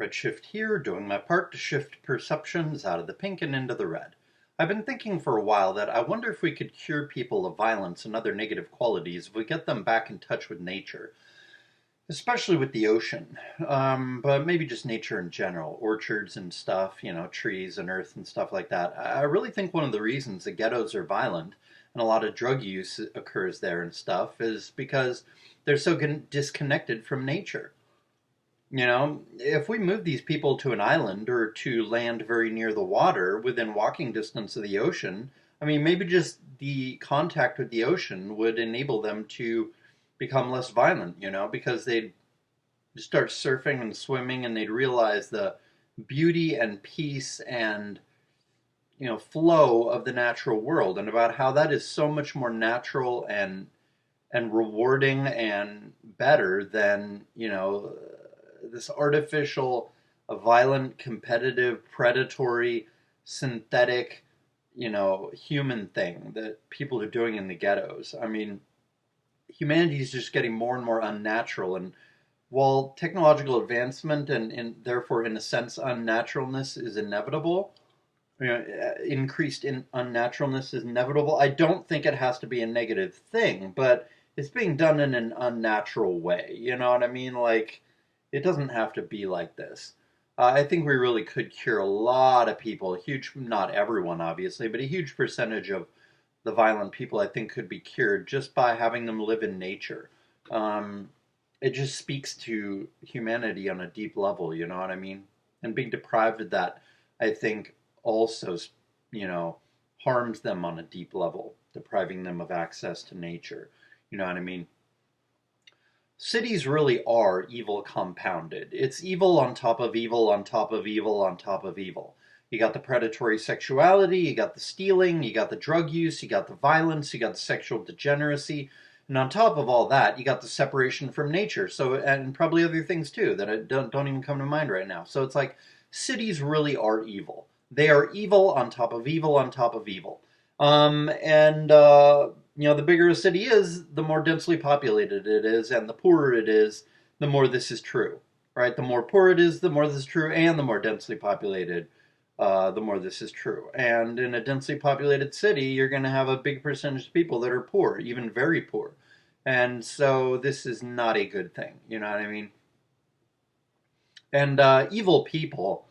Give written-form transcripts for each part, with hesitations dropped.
Redshift here, doing my part to shift perceptions out of the pink and into the red. I've been thinking for a while that I wonder if we could cure people of violence and other negative qualities if we get them back in touch with nature, especially with the ocean, but maybe just nature in general, orchards and stuff, trees and earth and stuff like that. I really think one of the reasons the ghettos are violent and a lot of drug use occurs there and stuff is because they're so disconnected from nature. If we move these people to an island or to land very near the water within walking distance of the ocean, I mean, maybe just the contact with the ocean would enable them to become less violent, because they'd start surfing and swimming and they'd realize the beauty and peace and, flow of the natural world and about how that is so much more natural and rewarding and better than, this artificial, violent, competitive, predatory, synthetic, human thing that people are doing in the ghettos. I mean, humanity is just getting more and more unnatural. And while technological advancement and therefore, in a sense, unnaturalness is inevitable, increased in unnaturalness is inevitable, I don't think it has to be a negative thing, but it's being done in an unnatural way. You know what I mean? Like, it doesn't have to be like this. I think we really could cure a lot of people, a huge, not everyone obviously, but a huge percentage of the violent people I think could be cured just by having them live in nature. It just speaks to humanity on a deep level, you know what I mean? And being deprived of that, I think, also, harms them on a deep level, depriving them of access to nature. You know what I mean? Cities really are evil compounded. It's evil on top of evil on top of evil on top of evil. You got the predatory sexuality, you got the stealing, you got the drug use, you got the violence, you got the sexual degeneracy, and on top of all that, you got the separation from nature. So, and probably other things too that I don't even come to mind right now. So it's like cities really are evil. They are evil on top of evil on top of evil. The bigger a city is, the more densely populated it is, and the poorer it is, the more this is true, right? The more poor it is, the more this is true, and the more densely populated, the more this is true. And in a densely populated city, you're going to have a big percentage of people that are poor, even very poor. And so this is not a good thing, you know what I mean? And evil people,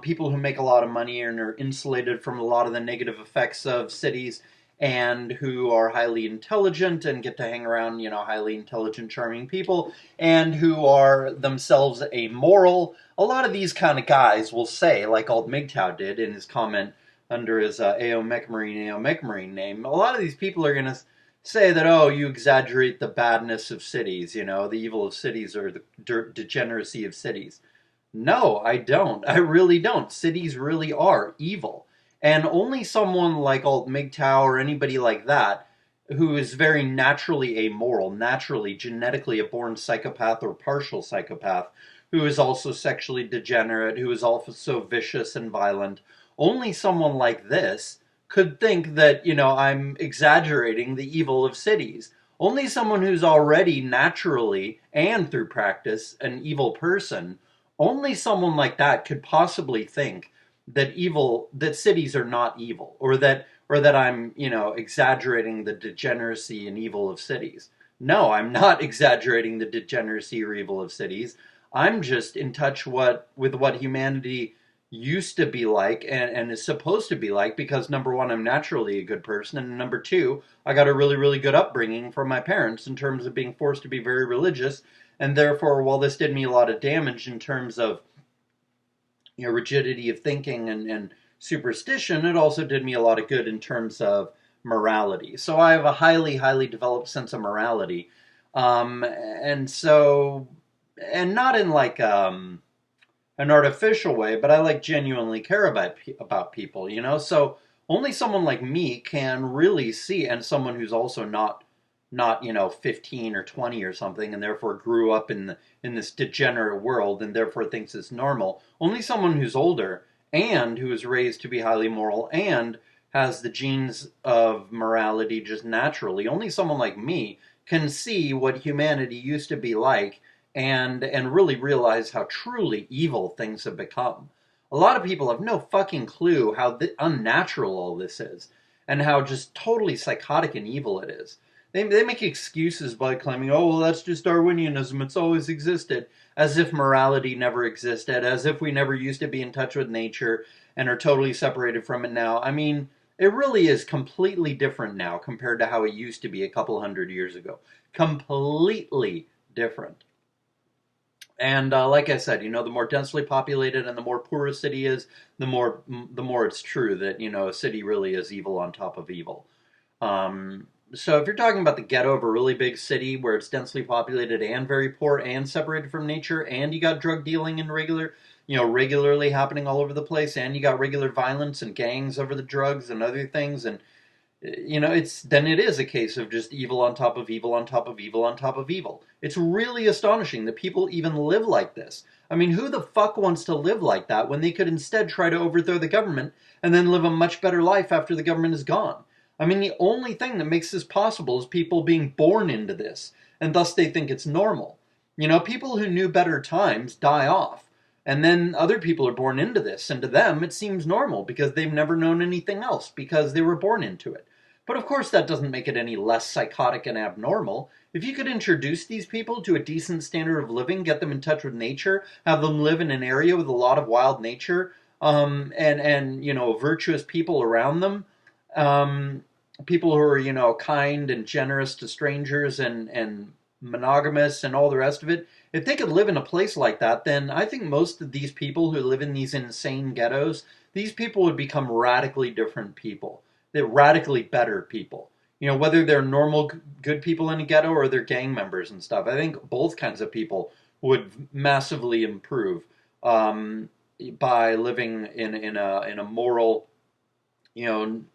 people who make a lot of money and are insulated from a lot of the negative effects of cities and who are highly intelligent and get to hang around, highly intelligent, charming people, and who are themselves amoral. A lot of these kind of guys will say, like Alt MGTOW did in his comment under his AO Mechmarine name, a lot of these people are going to say that, oh, you exaggerate the badness of cities, the evil of cities or the degeneracy of cities. No, I don't. I really don't. Cities really are evil. And only someone like Alt MGTOW or anybody like that, who is very naturally amoral, naturally, genetically a born psychopath or partial psychopath, who is also sexually degenerate, who is also vicious and violent, only someone like this could think that, I'm exaggerating the evil of cities. Only someone who's already naturally and through practice an evil person, only someone like that could possibly think that cities are not evil, or that I'm, exaggerating the degeneracy and evil of cities. No, I'm not exaggerating the degeneracy or evil of cities. I'm just in touch with what humanity used to be like and is supposed to be like, because number one, I'm naturally a good person, and number two, I got a really, really good upbringing from my parents in terms of being forced to be very religious, and therefore, while this did me a lot of damage in terms of rigidity of thinking and superstition, it also did me a lot of good in terms of morality. So I have a highly, highly developed sense of morality. And not in like an artificial way, but I like genuinely care about people, So only someone like me can really see, and someone who's also not 15 or 20 or something, and therefore grew up in this degenerate world and therefore thinks it's normal. Only someone who's older and who is raised to be highly moral and has the genes of morality just naturally, only someone like me can see what humanity used to be like and really realize how truly evil things have become. A lot of people have no fucking clue how unnatural all this is, and how just totally psychotic and evil it is. They make excuses by claiming, oh, well, that's just Darwinianism, it's always existed, as if morality never existed, as if we never used to be in touch with nature and are totally separated from it now. I mean, it really is completely different now compared to how it used to be a couple hundred years ago. Completely different. And like I said, the more densely populated and the more poor a city is, the more it's true that a city really is evil on top of evil. So if you're talking about the ghetto of a really big city where it's densely populated and very poor and separated from nature, and you got drug dealing and regularly happening all over the place, and you got regular violence and gangs over the drugs and other things, and it is a case of just evil on top of evil on top of evil on top of evil. It's really astonishing that people even live like this. I mean, who the fuck wants to live like that when they could instead try to overthrow the government and then live a much better life after the government is gone? I mean, the only thing that makes this possible is people being born into this, and thus they think it's normal. People who knew better times die off, and then other people are born into this, and to them it seems normal because they've never known anything else, because they were born into it. But of course that doesn't make it any less psychotic and abnormal. If you could introduce these people to a decent standard of living, get them in touch with nature, have them live in an area with a lot of wild nature, and virtuous people around them, people who are kind and generous to strangers and monogamous and all the rest of it, if they could live in a place like that, then I think most of these people who live in these insane ghettos, these people would become radically different people. They're radically better people. Whether they're normal good people in a ghetto or they're gang members and stuff. I think both kinds of people would massively improve by living in a moral,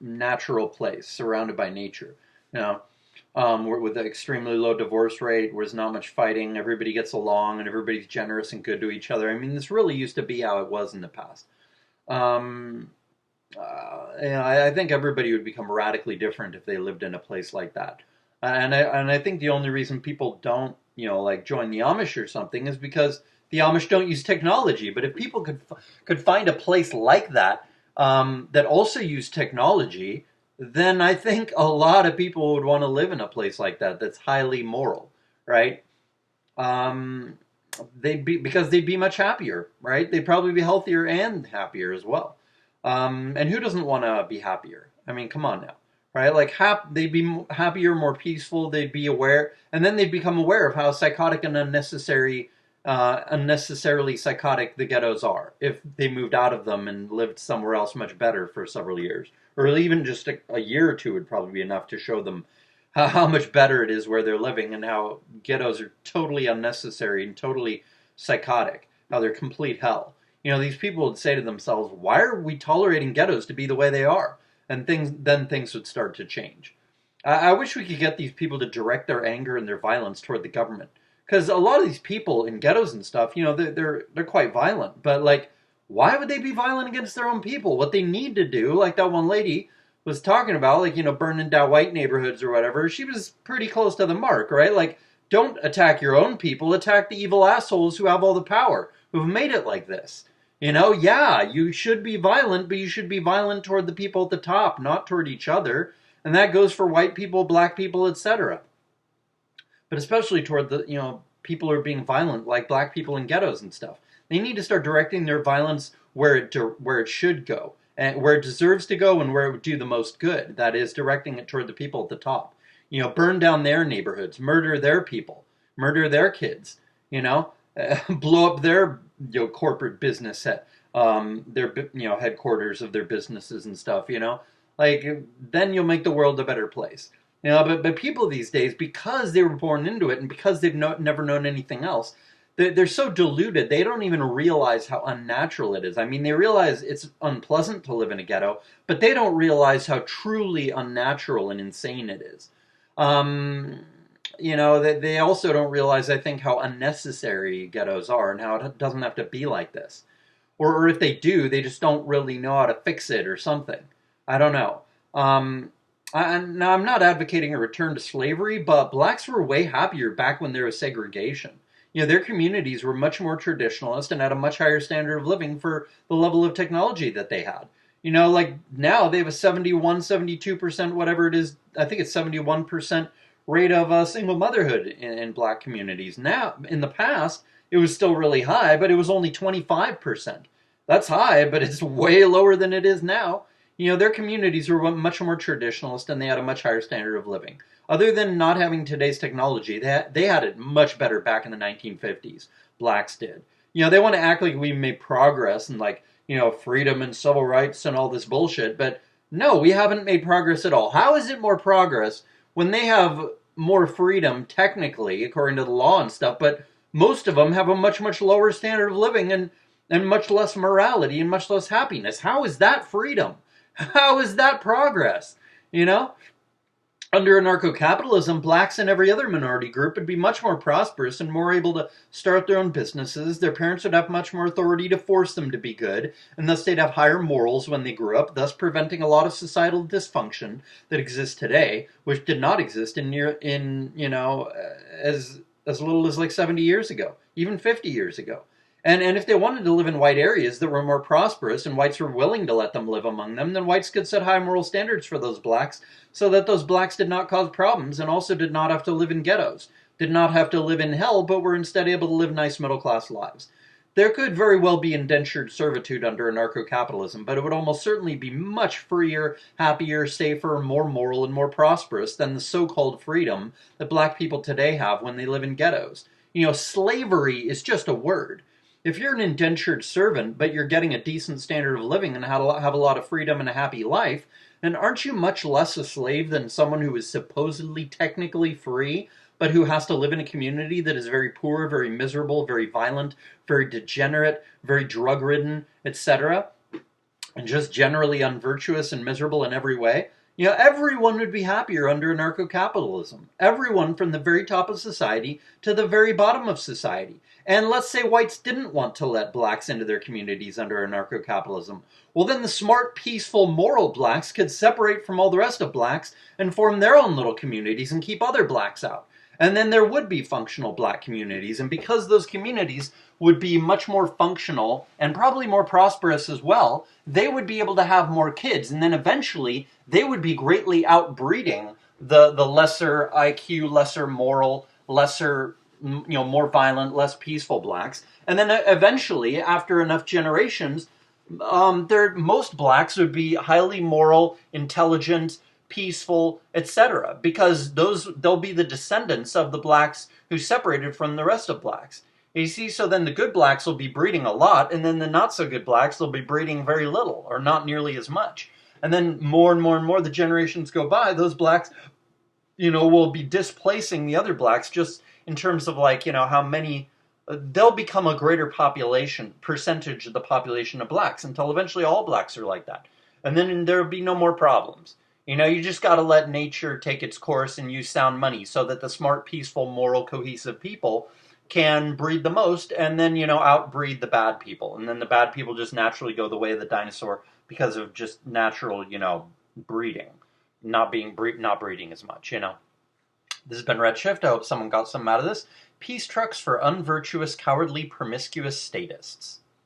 natural place surrounded by nature. With an extremely low divorce rate, where there's not much fighting, everybody gets along, and everybody's generous and good to each other. I mean, this really used to be how it was in the past. I think everybody would become radically different if they lived in a place like that. And I think the only reason people don't, join the Amish or something is because the Amish don't use technology. But if people could find a place like that that also used technology, then I think a lot of people would want to live in a place like that that's highly moral, right? Because they'd be much happier, right? They'd probably be healthier and happier as well. And who doesn't want to be happier? I mean, come on now, right? Like, they'd be happier, more peaceful. They'd be aware, and then they'd become aware of how psychotic and unnecessarily psychotic the ghettos are if they moved out of them and lived somewhere else much better for several years, or even just a year or two would probably be enough to show them how much better it is where they're living and how ghettos are totally unnecessary and totally psychotic, how they're complete hell. These people would say to themselves, why are we tolerating ghettos to be the way they are? And things would start to change. I wish we could get these people to direct their anger and their violence toward the government. Because a lot of these people in ghettos and stuff, they're quite violent. But, like, why would they be violent against their own people? What they need to do, like that one lady was talking about, like, burning down white neighborhoods or whatever, she was pretty close to the mark, right? Like, don't attack your own people, attack the evil assholes who have all the power, who've made it like this. Yeah, you should be violent, but you should be violent toward the people at the top, not toward each other. And that goes for white people, black people, etc. But especially toward the, people who are being violent, like black people in ghettos and stuff. They need to start directing their violence where it should go, and where it deserves to go, and where it would do the most good. That is, directing it toward the people at the top. Burn down their neighborhoods, murder their people, murder their kids, blow up their corporate business at their headquarters of their businesses and stuff. Like, then you'll make the world a better place. But people these days, because they were born into it and because they've never known anything else, they're so deluded they don't even realize how unnatural it is. I mean, they realize it's unpleasant to live in a ghetto, but they don't realize how truly unnatural and insane it is. They also don't realize, I think, how unnecessary ghettos are and how it doesn't have to be like this. Or if they do, they just don't really know how to fix it or something. I don't know. Now, I'm not advocating a return to slavery, but blacks were way happier back when there was segregation. Their communities were much more traditionalist and had a much higher standard of living for the level of technology that they had. Like now they have a 71, 72%, whatever it is. I think it's 71% rate of single motherhood in black communities. Now, in the past, it was still really high, but it was only 25%. That's high, but it's way lower than it is now. Their communities were much more traditionalist and they had a much higher standard of living. Other than not having today's technology, they had it much better back in the 1950s. Blacks did. They want to act like we made progress and like, freedom and civil rights and all this bullshit, but no, we haven't made progress at all. How is it more progress when they have more freedom, technically, according to the law and stuff, but most of them have a much, much lower standard of living and much less morality and much less happiness? How is that freedom? How is that progress? Under anarcho-capitalism, blacks and every other minority group would be much more prosperous and more able to start their own businesses. Their parents would have much more authority to force them to be good, and thus they'd have higher morals when they grew up, thus preventing a lot of societal dysfunction that exists today, which did not exist as little as like 70 years ago, even 50 years ago. And if they wanted to live in white areas that were more prosperous and whites were willing to let them live among them, then whites could set high moral standards for those blacks so that those blacks did not cause problems and also did not have to live in ghettos, did not have to live in hell, but were instead able to live nice middle-class lives. There could very well be indentured servitude under anarcho-capitalism, but it would almost certainly be much freer, happier, safer, more moral, and more prosperous than the so-called freedom that black people today have when they live in ghettos. Slavery is just a word. If you're an indentured servant, but you're getting a decent standard of living and have a lot of freedom and a happy life, then aren't you much less a slave than someone who is supposedly technically free, but who has to live in a community that is very poor, very miserable, very violent, very degenerate, very drug-ridden, etc., and just generally unvirtuous and miserable in every way? Everyone would be happier under anarcho-capitalism. Everyone from the very top of society to the very bottom of society. And let's say whites didn't want to let blacks into their communities under anarcho-capitalism. Well, then the smart, peaceful, moral blacks could separate from all the rest of blacks and form their own little communities and keep other blacks out. And then there would be functional black communities. And because those communities would be much more functional and probably more prosperous as well, they would be able to have more kids. And then eventually they would be greatly outbreeding the lesser IQ, lesser moral, lesser, more violent, less peaceful blacks. And then eventually, after enough generations, most blacks would be highly moral, intelligent, peaceful, etc. Because they'll be the descendants of the blacks who separated from the rest of blacks. You see, so then the good blacks will be breeding a lot, and then the not-so-good blacks will be breeding very little, or not nearly as much. And then more and more and more the generations go by, those blacks, will be displacing the other blacks just in terms of how many, they'll become a greater percentage of the population of blacks until eventually all blacks are like that. And then there'll be no more problems. You just got to let nature take its course and use sound money so that the smart, peaceful, moral, cohesive people can breed the most and then, outbreed the bad people. And then the bad people just naturally go the way of the dinosaur because of just natural, breeding. Not breeding as much, This has been Redshift. I hope someone got something out of this. Peace trucks for unvirtuous, cowardly, promiscuous statists.